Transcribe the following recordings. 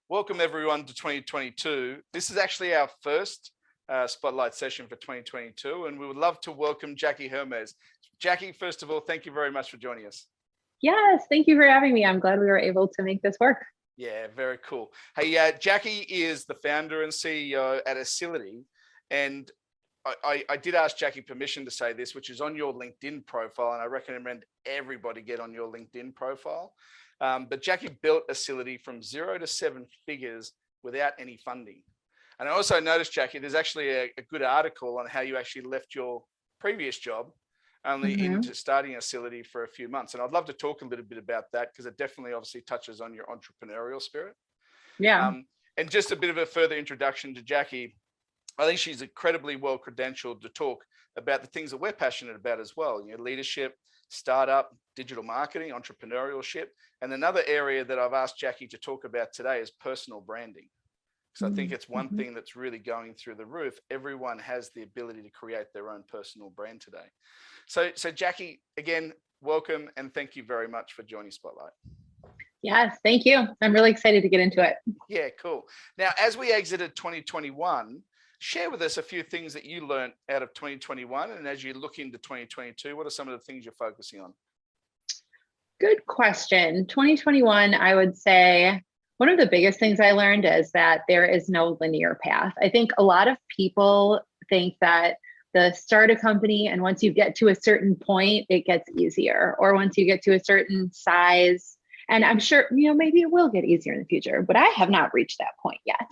Welcome everyone to 2022. This is actually our first Spotlight session for 2022, and we would love to welcome Jackie Hermes. Jackie, first of all, thank you very much for joining us. Yes, thank you for having me. I'm glad we were able to make this work. Yeah, very cool. Hey, Jackie is the founder and CEO at Acility, and I did ask Jackie permission to say this, which is on your LinkedIn profile, and I recommend everybody get on your LinkedIn profile. But Jackie built Acility from 0 to 7 figures without any funding. And I also noticed, Jackie, there's actually a good article on how you actually left your previous job only into starting Acility for a few months. And I'd love to talk a little bit about that because it definitely obviously touches on your entrepreneurial spirit. Yeah. And just a bit of a further introduction to Jackie. I think she's incredibly well credentialed to talk about the things that we're passionate about as well. You know, leadership, startup, digital marketing, entrepreneurship. And another area that I've asked Jackie to talk about today is personal branding. So I think it's one thing that's really going through the roof. Everyone has the ability to create their own personal brand today. So Jackie, again, welcome and thank you very much for joining Spotlight. Yes, thank you. I'm really excited to get into it. Yeah, cool. Now, as we exited 2021, share with us a few things that you learned out of 2021. And as you look into 2022, what are some of the things you're focusing on? Good question. 2021, I would say one of the biggest things I learned is that there is no linear path. I think a lot of people think that the start a company and once you get to a certain point, it gets easier, or once you get to a certain size. And I'm sure, maybe it will get easier in the future, but I have not reached that point yet.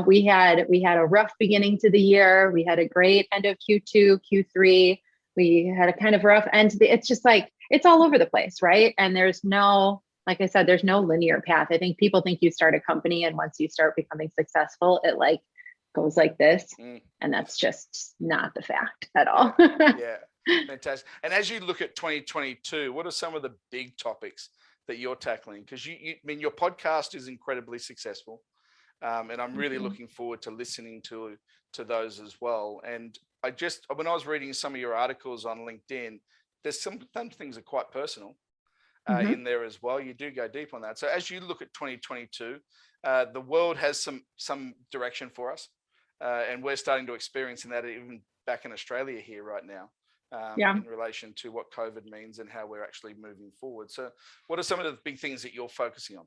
We had a rough beginning to the year. We had a great end of Q2, Q3. We had a kind of rough end. It's just like, it's all over the place, right? And there's no, like I said, there's no linear path. I think people think you start a company and once you start becoming successful, it like goes like this. And that's just not the fact at all. Yeah. Fantastic. And as you look at 2022, what are some of the big topics that you're tackling? Because your podcast is incredibly successful, and I'm really looking forward to listening to those as well. And when I was reading some of your articles on LinkedIn, there's some things are quite personal in there as well. You do go deep on that. So as you look at 2022, the world has some direction for us, and we're starting to experience that even back in Australia here right now. In relation to what COVID means and how we're actually moving forward. So what are some of the big things that you're focusing on?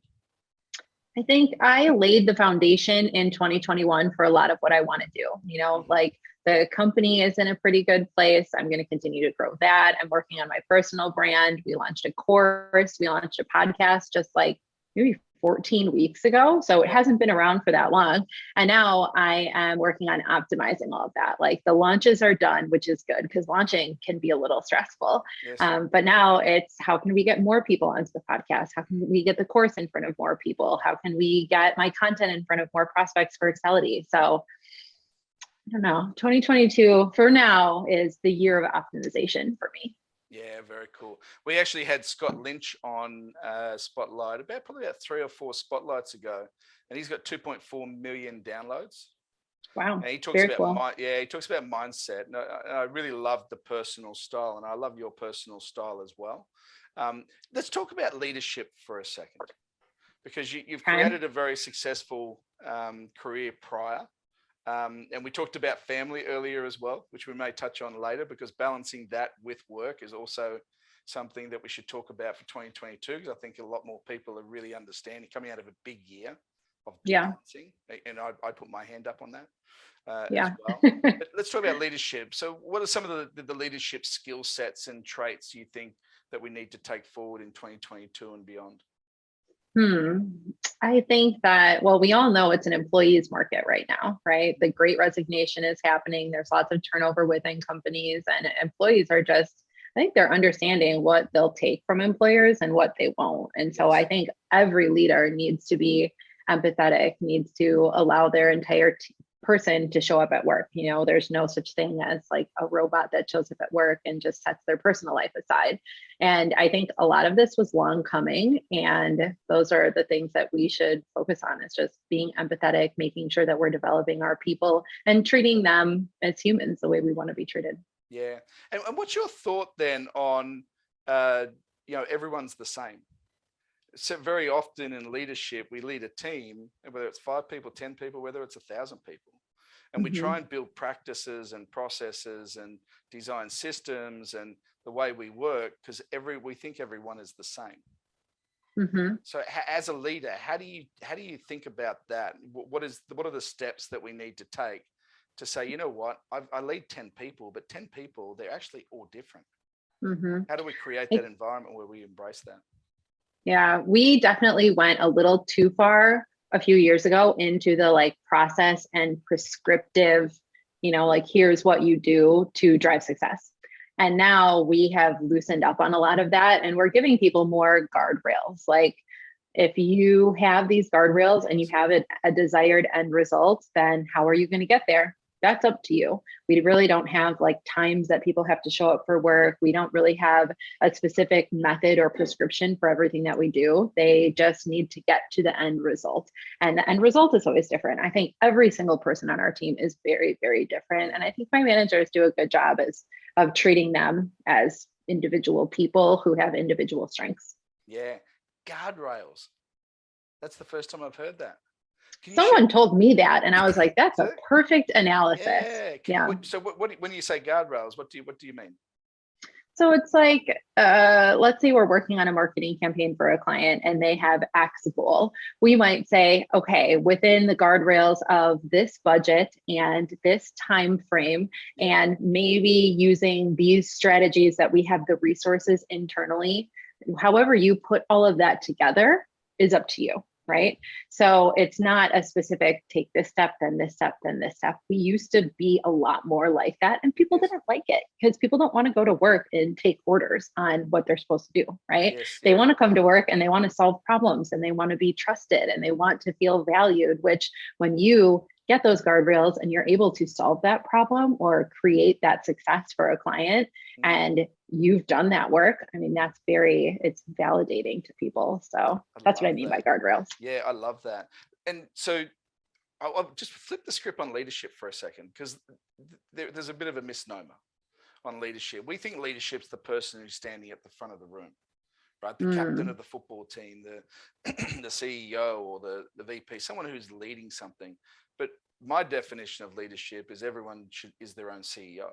I think I laid the foundation in 2021 for a lot of what I want to do. Like the company is in a pretty good place. I'm going to continue to grow that. I'm working on my personal brand. We launched a course. We launched a podcast just like maybe 14 weeks ago. So it hasn't been around for that long. And now I am working on optimizing all of that. Like the launches are done, which is good because launching can be a little stressful. Yes. But now it's how can we get more people onto the podcast? How can we get the course in front of more people? How can we get my content in front of more prospects for Acility? So I don't know, 2022 for now is the year of optimization for me. Yeah, very cool. We actually had Scott Lynch on Spotlight probably about 3 or 4 spotlights ago, and he's got 2.4 million downloads. Wow, and he talks about he talks about mindset, and I really love the personal style, and I love your personal style as well. Let's talk about leadership for a second, because you've created a very successful career prior. And we talked about family earlier as well, which we may touch on later, because balancing that with work is also something that we should talk about for 2022, because I think a lot more people are really understanding coming out of a big year of balancing. And I put my hand up on that as well. But let's talk about leadership. So what are some of the leadership skill sets and traits you think that we need to take forward in 2022 and beyond? I think that, well, we all know it's an employee's market right now, right? The great resignation is happening. There's lots of turnover within companies, and employees are I think they're understanding what they'll take from employers and what they won't. And so I think every leader needs to be empathetic, needs to allow their entire person to show up at work. There's no such thing as like a robot that shows up at work and just sets their personal life aside. And I think a lot of this was long coming, and those are the things that we should focus on, is just being empathetic, making sure that we're developing our people and treating them as humans the way we want to be treated. Yeah. And what's your thought then on, everyone's the same? so very often in leadership, we lead a team, whether it's 5 people, 10 people, whether it's 1,000 people. And we try and build practices and processes and design systems and the way we work, because we think everyone is the same. So as a leader, how do you think about that? What are the steps that we need to take to say, you know what, I lead 10 people, but 10 people, they're actually all different. How do we create that environment where we embrace that? Yeah, we definitely went a little too far a few years ago into the like process and prescriptive, like here's what you do to drive success. And now we have loosened up on a lot of that, and we're giving people more guardrails. Like if you have these guardrails and you have a desired end result, then how are you going to get there? That's up to you. We really don't have like times that people have to show up for work. We don't really have a specific method or prescription for everything that we do. They just need to get to the end result. And the end result is always different. I think every single person on our team is very, very different. And I think my managers do a good job of treating them as individual people who have individual strengths. Yeah. Guardrails. That's the first time I've heard that. Someone told me that, and I was like, "That's a perfect analysis." Yeah. So, when you say guardrails, what do you mean? So it's like, let's say we're working on a marketing campaign for a client, and they have X goal. We might say, okay, within the guardrails of this budget and this time frame, and maybe using these strategies that we have the resources internally. However, you put all of that together is up to you. Right. So it's not a specific take this step, then this step, then this step. We used to be a lot more like that, and people didn't like it because people don't want to go to work and take orders on what they're supposed to do. Right. They want to come to work and they want to solve problems and they want to be trusted and they want to feel valued, which when you get those guardrails and you're able to solve that problem or create that success for a client and you've done that work, I mean, it's validating to people. So that's what I mean by guardrails. Yeah, I love that. And so I'll just flip the script on leadership for a second, because there's a bit of a misnomer on leadership. We think leadership's the person who's standing at the front of the room, right? The captain of the football team, the CEO or the VP, someone who's leading something. But my definition of leadership is everyone is their own CEO.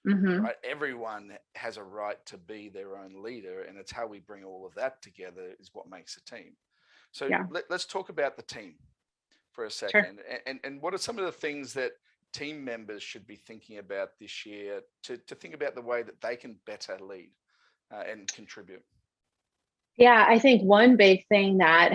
Right? Everyone has a right to be their own leader, and it's how we bring all of that together is what makes a team. So let's talk about the team for a second. Sure. And what are some of the things that team members should be thinking about this year to think about the way that they can better lead and contribute? Yeah, I think one big thing that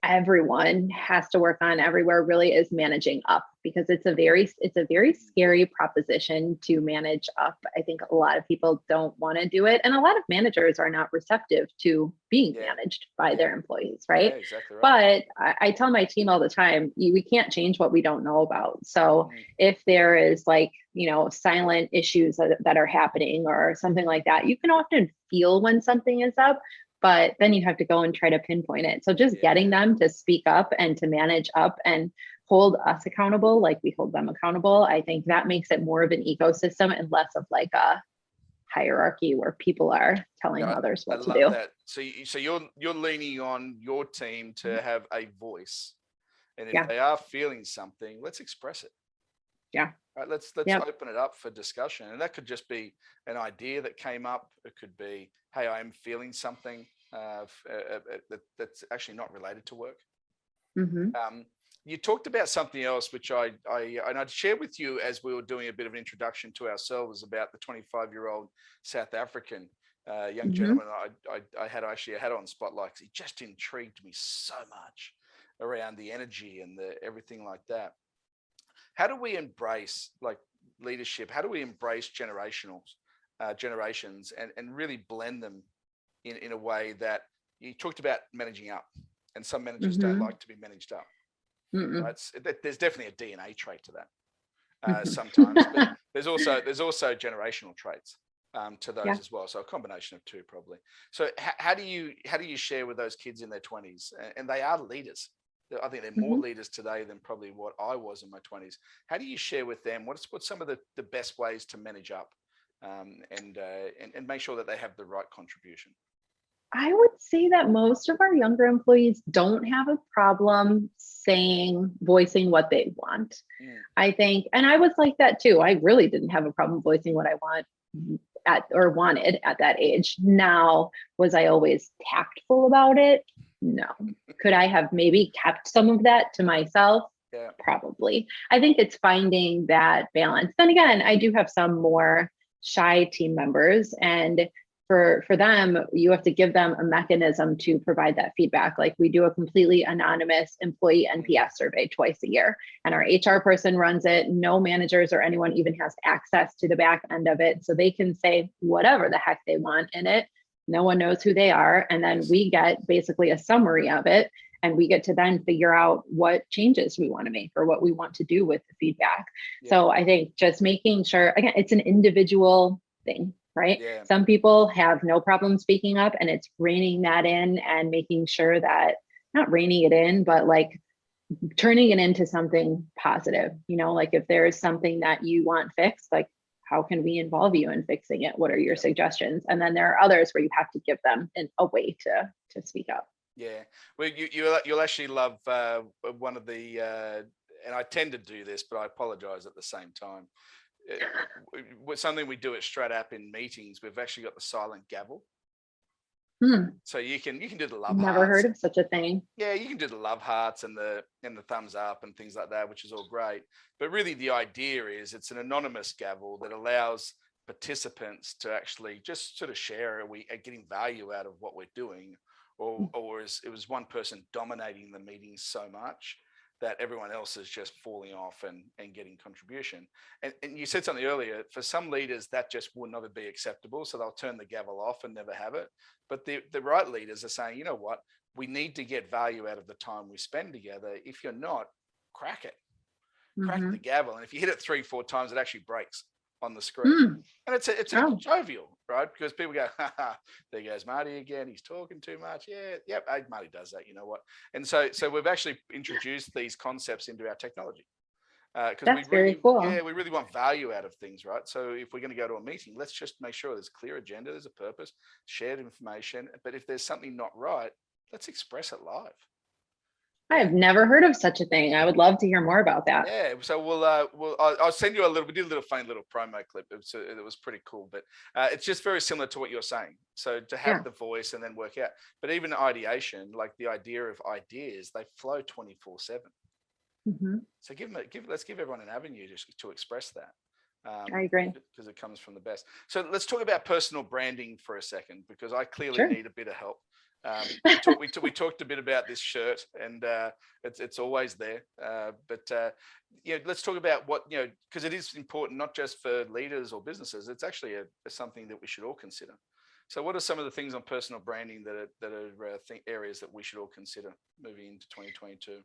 everyone has to work on everywhere really is managing up, because it's a very scary proposition to manage up. I think a lot of people don't want to do it, and a lot of managers are not receptive to being managed by their employees, right? Yeah, exactly right. But I tell my team all the time, we can't change what we don't know about. So if there is silent issues that are happening or something like that, you can often feel when something is up, but then you have to go and try to pinpoint it. So just getting them to speak up and to manage up and hold us accountable like we hold them accountable, I think that makes it more of an ecosystem and less of like a hierarchy where people are telling others what to do. That. So you're leaning on your team to have a voice, and if they are feeling something, let's express it. Yeah. Right, let's open it up for discussion. And that could just be an idea that came up. It could be, hey, I'm feeling something that's actually not related to work. You talked about something else, which I'd share with you as we were doing a bit of an introduction to ourselves about the 25-year-old South African young gentleman. I had actually a hat on spotlight because he just intrigued me so much around the energy and everything like that. How do we embrace leadership? How do we embrace generations and really blend them in a way that you talked about managing up, and some managers don't like to be managed up. Right? There's definitely a DNA trait to that sometimes, but there's also generational traits to those as well. So a combination of two probably. So how do you share with those kids in their 20s, and they are leaders? I think they're more leaders today than probably what I was in my 20s. How do you share with them what's some of the best ways to manage up and make sure that they have the right contribution? I would say that most of our younger employees don't have a problem voicing what they want. I think, and I was like that too. I really didn't have a problem voicing what I wanted at that age. Now, was I always tactful about it? No. Could I have maybe kept some of that to myself? Yeah. Probably. I think it's finding that balance. Then again, I do have some more shy team members, and for them, you have to give them a mechanism to provide that feedback. Like we do a completely anonymous employee NPS survey twice a year, and our HR person runs it. No managers or anyone even has access to the back end of it. So they can say whatever the heck they want in it. No one knows who they are. And then we get basically a summary of it. And we get to then figure out what changes we want to make or what we want to do with the feedback. Yeah. So I think just making sure, again, it's an individual thing, right? Yeah. Some people have no problem speaking up, and it's reining that in and making sure that, not reining it in, but like turning it into something positive. You know, like if there is something that you want fixed, like how can we involve you in fixing it? What are your suggestions? And then there are others where you have to give them a way to speak up. Yeah, well, you'll actually love one of the, and I tend to do this, but I apologize at the same time. Something we do at StratApp in meetings, we've actually got the silent gavel. So you can do the love. Never heard of such a thing. Yeah, you can do the love hearts and the thumbs up and things like that, which is all great. But really, the idea is it's an anonymous gavel that allows participants to actually just sort of share, are we getting value out of what we're doing? Or it was one person dominating the meeting so much that everyone else is just falling off and getting contribution. And you said something earlier, for some leaders, that just will never be acceptable. So they'll turn the gavel off and never have it. But the right leaders are saying, you know what, we need to get value out of the time we spend together. If you're not, crack it. Crack the gavel. And if you hit it 3-4 times, it actually breaks on the screen. And it's a jovial, right? Because people go, there goes Marty again, he's talking too much. Yep, Marty does that, you know what? And so we've actually introduced these concepts into our technology. That's very cool. Yeah, we really want value out of things, right? So if we're going to go to a meeting, let's just make sure there's a clear agenda, there's a purpose, shared information. But if there's something not right, let's express it live. I have never heard of such a thing. I would love to hear more about that. Yeah, so I'll send you we did a little funny little promo clip. It was pretty cool, but it's just very similar to what you're saying. So to have the voice and then work out, but even ideation, like the idea of ideas, they flow 24/7. So let's give everyone an avenue to express that. I agree, because it comes from the best. So let's talk about personal branding for a second, because I clearly need a bit of help. We talked a bit about this shirt, and it's always there. But let's talk about what, because it is important not just for leaders or businesses. It's actually something that we should all consider. So, what are some of the things on personal branding that are areas that we should all consider moving into 2022?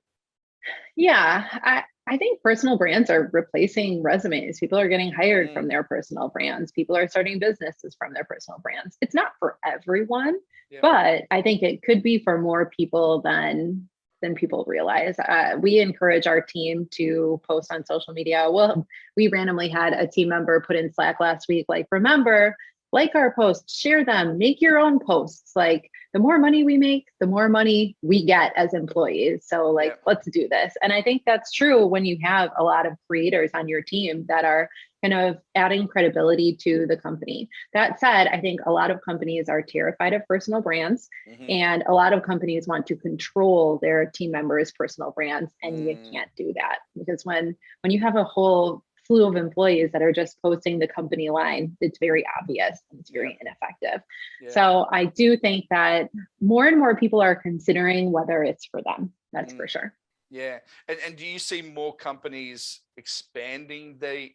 Yeah, I think personal brands are replacing resumes. People are getting hired from their personal brands. People are starting businesses from their personal brands. It's not for everyone, but I think it could be for more people than people realize. We encourage our team to post on social media. Well, we randomly had a team member put in Slack last week, like, remember, like our posts, share them, make your own posts. Like, the more money we make, the more money we get as employees. So let's do this. And I think that's true when you have a lot of creators on your team that are kind of adding credibility to the company. That said, I think a lot of companies are terrified of personal brands, and a lot of companies want to control their team members' personal brands. And you can't do that, because when you have a whole slew of employees that are just posting the company line, it's very obvious and it's very ineffective. So I do think that more and more people are considering whether it's for them. That's for sure. Yeah. And do you see more companies expanding the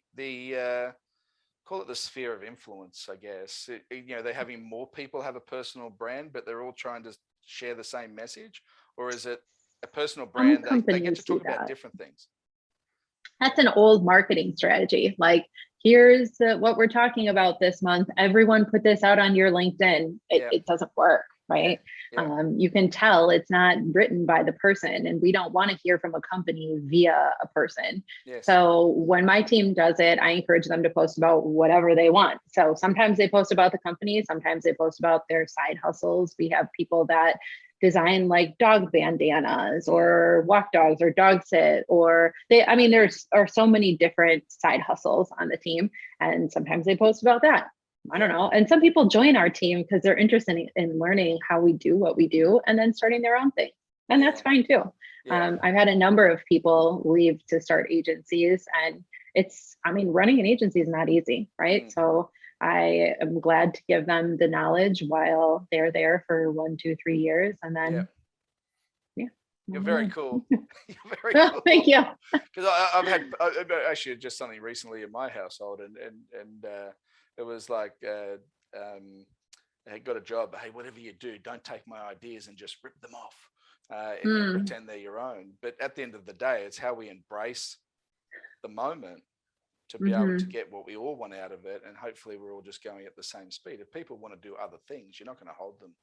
call it the sphere of influence, I guess? They're having more people have a personal brand, but they're all trying to share the same message? Or is it a personal brand they get to talk about different things? That's an old marketing strategy. Like, here's what we're talking about this month. Everyone put this out on your LinkedIn. It doesn't work, right? Yeah. You can tell it's not written by the person, and we don't want to hear from a company via a person. Yes. So when my team does it, I encourage them to post about whatever they want. So sometimes they post about the company, sometimes they post about their side hustles. We have people that design like dog bandanas or walk dogs or dog sit, or I mean, there's are so many different side hustles on the team. And sometimes they post about that. I don't know. And some people join our team because they're interested in learning how we do what we do and then starting their own thing. And that's fine too. Yeah. I've had a number of people leave to start agencies, and running an agency is not easy, right? So I am glad to give them the knowledge while they're there for 1, 2, 3 years. And then, You're very cool. You're very well, cool. thank you. Because I've had actually just something recently in my household, and it was like I got a job. Hey, whatever you do, don't take my ideas and just rip them off and pretend they're your own. But at the end of the day, it's how we embrace the moment to be able to get what we all want out of it, and hopefully we're all just going at the same speed. If people want to do other things, you're not going to hold them.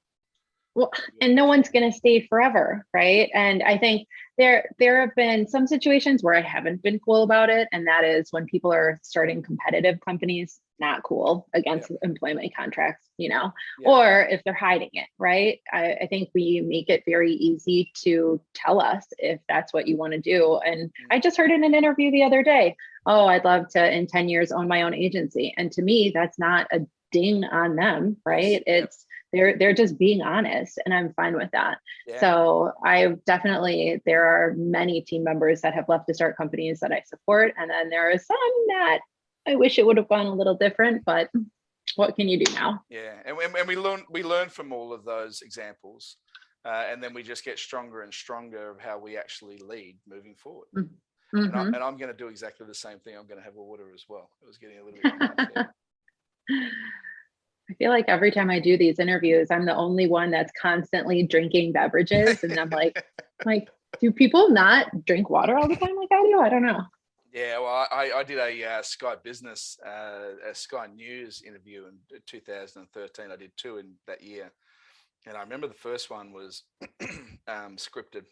Well, and no one's going to stay forever, right? And I think there have been some situations where I haven't been cool about it, and that is when people are starting competitive companies, not cool, against employment contracts, or if they're hiding it, right? I think we make it very easy to tell us if that's what you want to do. And I just heard in an interview the other day, oh, I'd love to in 10 years own my own agency. And to me, that's not a ding on them, right? It's they're just being honest, and I'm fine with that. So there are many team members that have left to start companies that I support, and then there are some that I wish it would have gone a little different, but what can you do now? Yeah, and we learn from all of those examples, and then we just get stronger and stronger of how we actually lead moving forward. And I'm going to do exactly the same thing. I'm going to have a water as well. It was getting a little bit. I feel like every time I do these interviews, I'm the only one that's constantly drinking beverages. And I'm like, do people not drink water all the time like I do? I don't know. Yeah, well, I did a Sky Business, a Sky News interview in 2013. I did 2 in that year. And I remember the first one was scripted.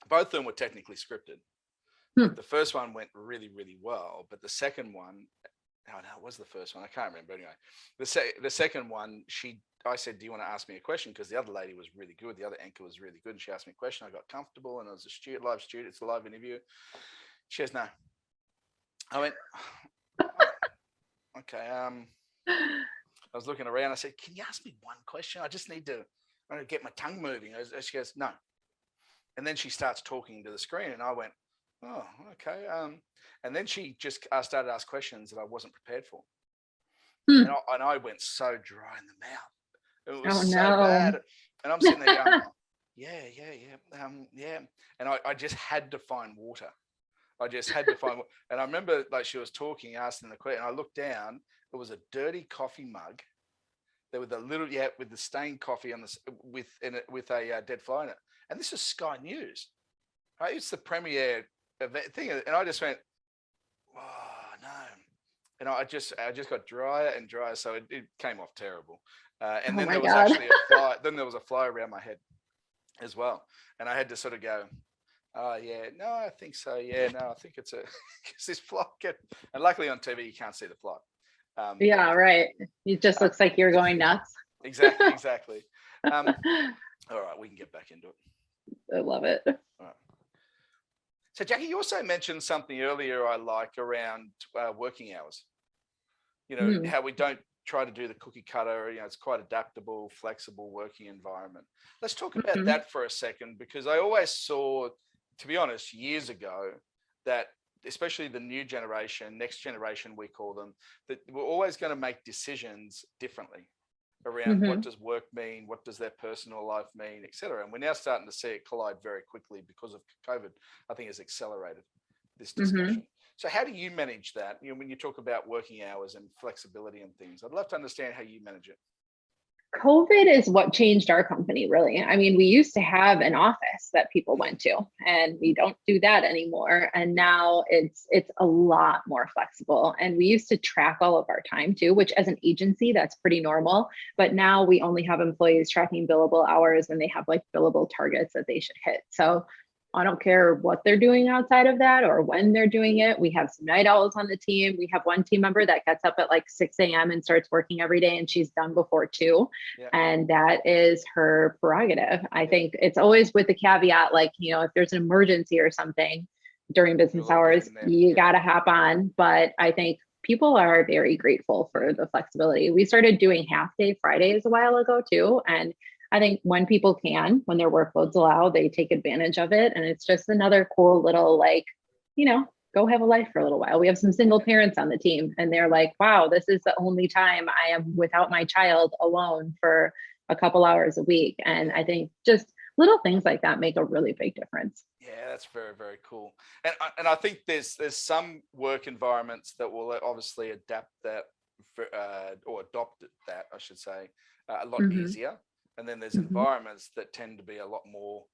Both of them were technically scripted. The first one went really, really well. But the second one, it was the first one. I can't remember anyway. The second one, I said, do you want to ask me a question? Because the other lady was really good. The other anchor was really good. And she asked me a question. I got comfortable, and I was a live student. It's a live interview. She says, no. I went, okay. I was looking around. I said, can you ask me one question? I just need to get my tongue moving. She goes, no. And then she starts talking to the screen, and I went, oh, okay. And then she just started to ask questions that I wasn't prepared for. And I went so dry in the mouth. It was so bad. And I'm sitting there going, yeah. And I just had to find water. And I remember she was talking, asking the question, and I looked down. It was a dirty coffee mug. There was a little, with the stained coffee on with a dead fly in it. And this is Sky News. Right? It's the premiere event thing. And I just went, oh no. And I just got drier and drier. So it came off terrible. And then there was actually a fly. Then there was a fly around my head as well. And I had to sort of go, oh yeah, no, I think so. Yeah, no, I think it's because this fly and luckily on TV you can't see the fly. Yeah, right. It just looks like you're going nuts. Exactly. All right, we can get back into it. I love it. All right. So Jackie, you also mentioned something earlier I like around working hours. How we don't try to do the cookie cutter. It's quite adaptable, flexible working environment. Let's talk about that for a second, because I always saw, to be honest, years ago, that especially the new generation, next generation, we call them, that we're always going to make decisions differently around what does work mean, what does their personal life mean, etc. And we're now starting to see it collide very quickly because of COVID. I think has accelerated this discussion. So how do you manage that? When you talk about working hours and flexibility and things, I'd love to understand how you manage it. COVID is what changed our company, really. I mean, we used to have an office that people went to, and we don't do that anymore. And now it's a lot more flexible. And we used to track all of our time too, which as an agency, that's pretty normal. But now we only have employees tracking billable hours, and they have like billable targets that they should hit. So I don't care what they're doing outside of that or when they're doing it. We have some night owls on the team. We have one team member that gets up at like 6 a.m. and starts working every day, and she's done before 2. Yeah. And that is her prerogative. I think it's always with the caveat, like, if there's an emergency or something during business hours, you got to hop on. But I think people are very grateful for the flexibility. We started doing half day Fridays a while ago too. And I think when people can, when their workloads allow, they take advantage of it. And it's just another cool little, like, go have a life for a little while. We have some single parents on the team, and they're like, wow, this is the only time I am without my child alone for a couple hours a week. And I think just little things like that make a really big difference. Yeah, that's very, very cool. And I think there's some work environments that will obviously adapt that or adopt that, I should say, a lot easier. And then there's environments that tend to be a lot more,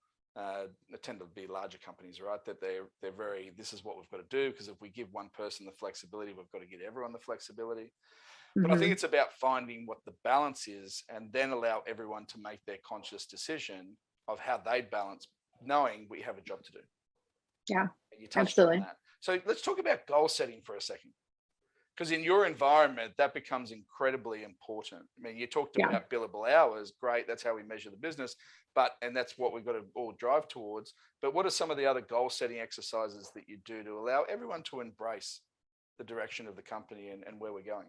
tend to be larger companies, right? That they're very, this is what we've got to do, because if we give one person the flexibility, we've got to give everyone the flexibility. But I think it's about finding what the balance is, and then allow everyone to make their conscious decision of how they balance, knowing we have a job to do. Yeah, and you touched on that. So let's talk about goal setting for a second. Because in your environment, that becomes incredibly important. I mean, you talked about billable hours. Great. That's how we measure the business. And that's what we've got to all drive towards. But what are some of the other goal setting exercises that you do to allow everyone to embrace the direction of the company and where we're going?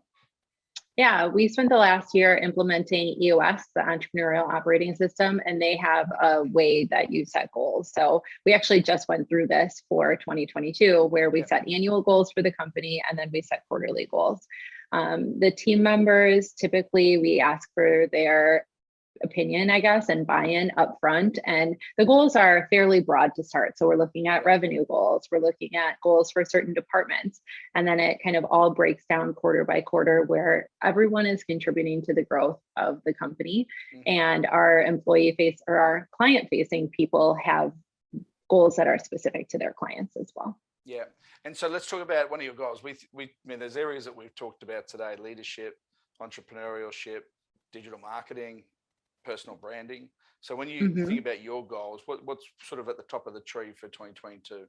Yeah, we spent the last year implementing EOS, the Entrepreneurial Operating System, and they have a way that you set goals. So we actually just went through this for 2022, where we set annual goals for the company, and then we set quarterly goals. The team members, typically we ask for their opinion, I guess, and buy-in up front. And the goals are fairly broad to start. So we're looking at revenue goals, we're looking at goals for certain departments, and then it kind of all breaks down quarter by quarter, where everyone is contributing to the growth of the company. And our our client facing people have goals that are specific to their clients as well. Yeah. And so let's talk about one of your goals. I mean, there's areas that we've talked about today: leadership, entrepreneurship, digital marketing, personal branding. So when you think about your goals, what's sort of at the top of the tree for 2022?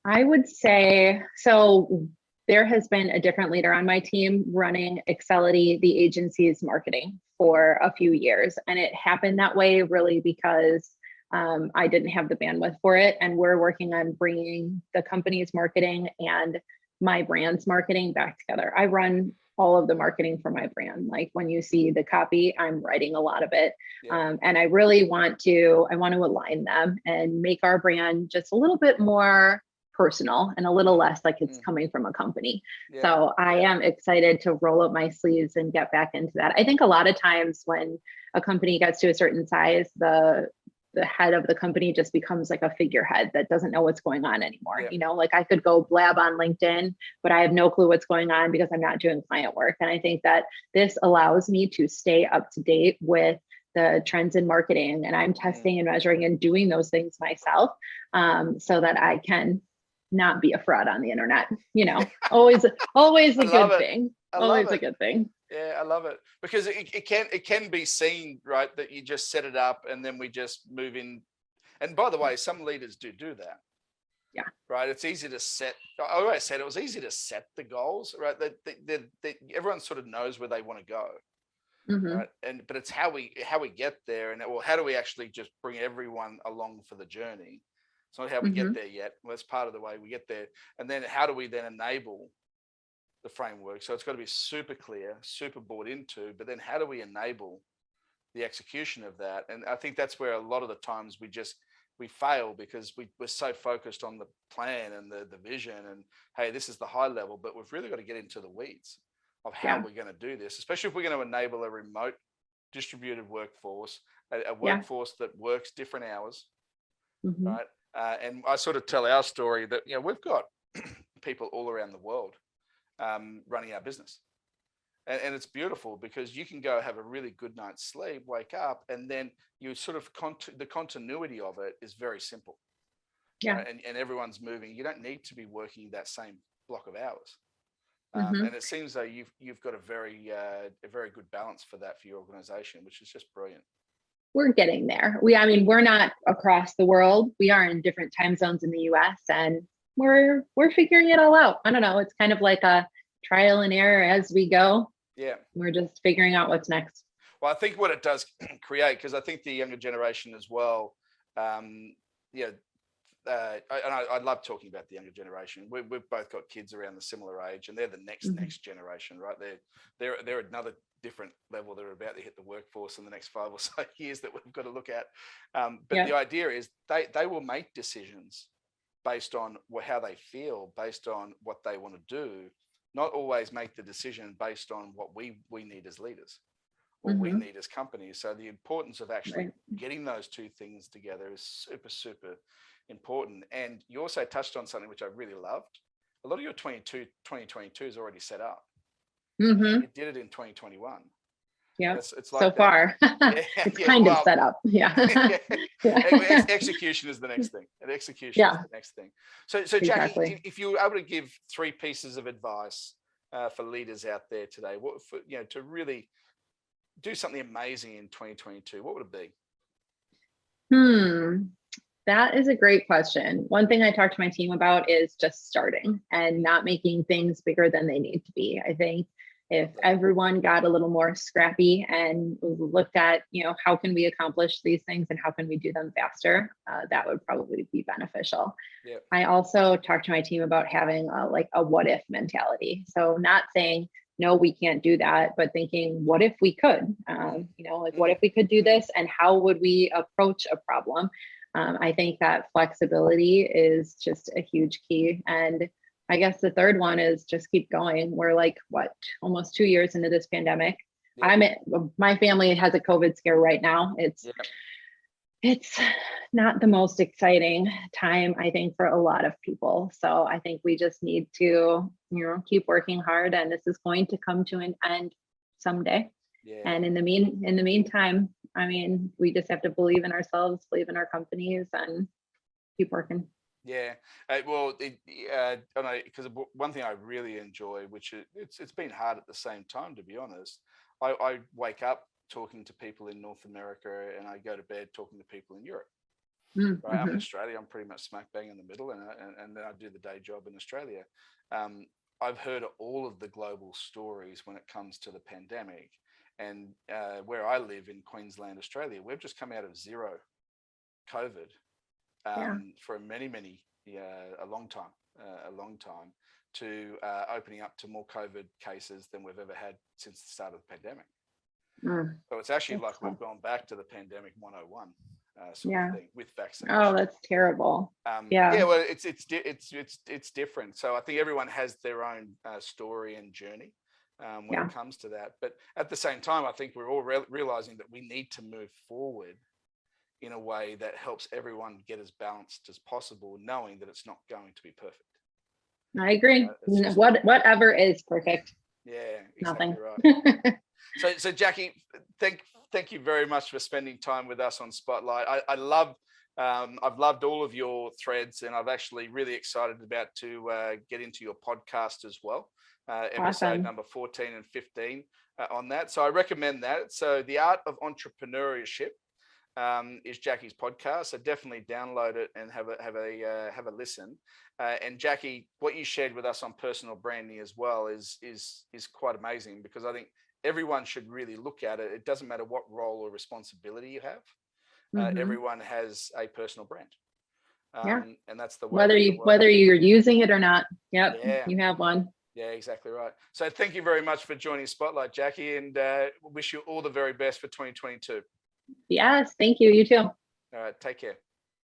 I would say, so there has been a different leader on my team running Excelity, the agency's marketing, for a few years. And it happened that way really because I didn't have the bandwidth for it. And we're working on bringing the company's marketing and my brand's marketing back together. I run all of the marketing for my brand. Like when you see the copy, I'm writing a lot of it. And I really want to align them and make our brand just a little bit more personal and a little less like it's coming from a company. So I am excited to roll up my sleeves and get back into that. I think a lot of times when a company gets to a certain size, the head of the company just becomes like a figurehead that doesn't know what's going on anymore. Like I could go blab on LinkedIn, but I have no clue what's going on because I'm not doing client work. And I think that this allows me to stay up to date with the trends in marketing, and I'm testing and measuring and doing those things myself, so that I can not be a fraud on the internet. Always a good thing. Always a good thing. Yeah, I love it, because it can be seen, right, that you just set it up and then we just move in. And by the way, some leaders do that. Yeah. Right. It's easy to set. I always said it was easy to set the goals, right? That everyone sort of knows where they want to go. Right. But it's how we get there, and how do we actually just bring everyone along for the journey? It's not how we get there yet. Well, that's part of the way we get there. And then how do we then enable the framework? So it's got to be super clear, super bought into, but then how do we enable the execution of that? And I think that's where a lot of the times we fail, because we're so focused on the plan and the vision and, hey, this is the high level, but we've really got to get into the weeds of how we're going to do this, especially if we're going to enable a remote distributed workforce, a workforce that works different hours, right? And I sort of tell our story that, we've got people all around the world running our business. And it's beautiful because you can go have a really good night's sleep, wake up, and then you sort of the continuity of it is very simple. Yeah. And everyone's moving. You don't need to be working that same block of hours. Mm-hmm. And it seems though you've got a very good balance for that for your organization, which is just brilliant. We're getting there. I mean, we're not across the world. We are in different time zones in the US, and we're figuring it all out. I don't know. It's kind of like a trial and error as we go. Yeah. We're just figuring out what's next. Well, I think what it does create, because I think the younger generation as well, I love talking about the younger generation. We've both got kids around the similar age, and they're the next generation, right? They're another different level. They're about to hit the workforce in the next 5 or so years that we've got to look at. But the idea is they will make decisions based on how they feel, based on what they want to do, not always make the decision based on what we need as leaders or we need as companies. So the importance of actually getting those two things together is super, super important. And you also touched on something which I really loved. A lot of your 2022 is already set up. You did it in 2021. Yeah, it's like so far it's kind of set up. Execution is the next thing. And execution is the next thing. So Jackie, if you were able to give 3 pieces of advice for leaders out there today, to really do something amazing in 2022, what would it be? That is a great question. One thing I talk to my team about is just starting and not making things bigger than they need to be. I think if everyone got a little more scrappy and looked at, how can we accomplish these things and how can we do them faster, that would probably be beneficial. Yep. I also talk to my team about having a what if mentality. So not saying, no, we can't do that, but thinking, what if we could, what if we could do this and how would we approach a problem? I think that flexibility is just a huge key. And I guess the third one is just keep going. We're almost 2 years into this pandemic. Yep. My family has a COVID scare right now. It's not the most exciting time, I think, for a lot of people. So I think we just need to, keep working hard, and this is going to come to an end someday. Yeah. And in the meantime, I mean, we just have to believe in ourselves, believe in our companies, and keep working. Yeah, because one thing I really enjoy, which it's been hard at the same time, to be honest. I wake up talking to people in North America, and I go to bed talking to people in Europe. Right? I'm in Australia. I'm pretty much smack bang in the middle, and then I do the day job in Australia. I've heard all of the global stories when it comes to the pandemic, and where I live in Queensland, Australia, we've just come out of zero COVID. For a long time, to opening up to more COVID cases than we've ever had since the start of the pandemic. So it's actually we've gone back to the pandemic 101 sort of thing with vaccination. Oh, that's terrible. Well, it's different. So I think everyone has their own story and journey when it comes to that. But at the same time, I think we're all realizing that we need to move forward in a way that helps everyone get as balanced as possible, knowing that it's not going to be perfect. I agree. Whatever is perfect. Yeah, exactly. Nothing. Right. So Jackie, thank you very much for spending time with us on Spotlight. I've loved all of your threads, and I've actually really excited about to get into your podcast as well. Episode number 14 and 15 on that. So I recommend that. So The Art of Entrepreneurship is Jackie's podcast. So definitely download it and have a listen. And Jackie, what you shared with us on personal branding as well is quite amazing, because I think everyone should really look at it. It doesn't matter what role or responsibility you have. Everyone has a personal brand. And that's the way whether you're using it or not. You have one. Yeah, exactly right. So thank you very much for joining Spotlight, Jackie, and wish you all the very best for 2022. Yes, thank you. You too. All right, take care.